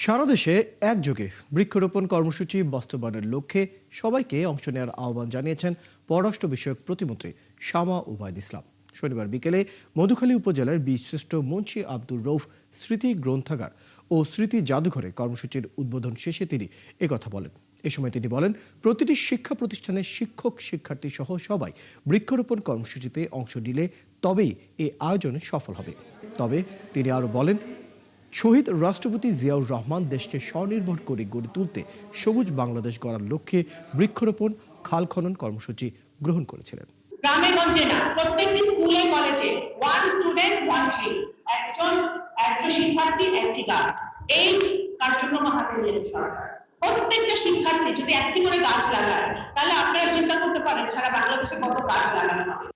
সারা দেশে একযোগে বৃক্ষরোপণ কর্মসূচি বাস্তবায়নের লক্ষ্যে সবাইকে অংশ নেওয়ার আহ্বান জানিয়েছেন পররাষ্ট্র বিষয়ক প্রতিমন্ত্রী শামা ওবায়দ ইসলাম। শনিবার বিকেলে মধুখালী উপজেলার বীরশ্রেষ্ঠ মুন্সী আব্দুর রউফ স্মৃতি গ্রন্থাগার ও স্মৃতি জাদুঘরে কর্মসূচির উদ্বোধন শেষে তিনি একথা বলেন। এ সময় তিনি বলেন, প্রতিটি শিক্ষা প্রতিষ্ঠানের শিক্ষক শিক্ষার্থী সহ সবাই বৃক্ষরোপণ কর্মসূচিতে অংশ নিলে তবেই এই আয়োজন সফল হবে। তবে তিনি আরও বলেন, শহীদ রাষ্ট্রপতি জিয়াউর রহমান দেশকে স্বনির্ভর করে গড়ে তুলতে সবুজ বাংলাদেশ গড়ার লক্ষ্যে বৃক্ষরোপণ খাল খনন কর্মসূচি গ্রহণ করেছিলেন। গ্রামে গঞ্জে না, প্রত্যেকটি স্কুলে কলেজে ওয়ান স্টুডেন্ট ওয়ান ট্রি, একজন শিক্ষার্থী একটি গাছ, এই কার্যক্রম হাতে নিয়েছে সরকার। প্রত্যেকটা শিক্ষার্থী যদি একটি করে গাছ লাগায়, তাহলে আপনারা চিন্তা করতে পারেন সারা বাংলাদেশে কত গাছ লাগানো হবে।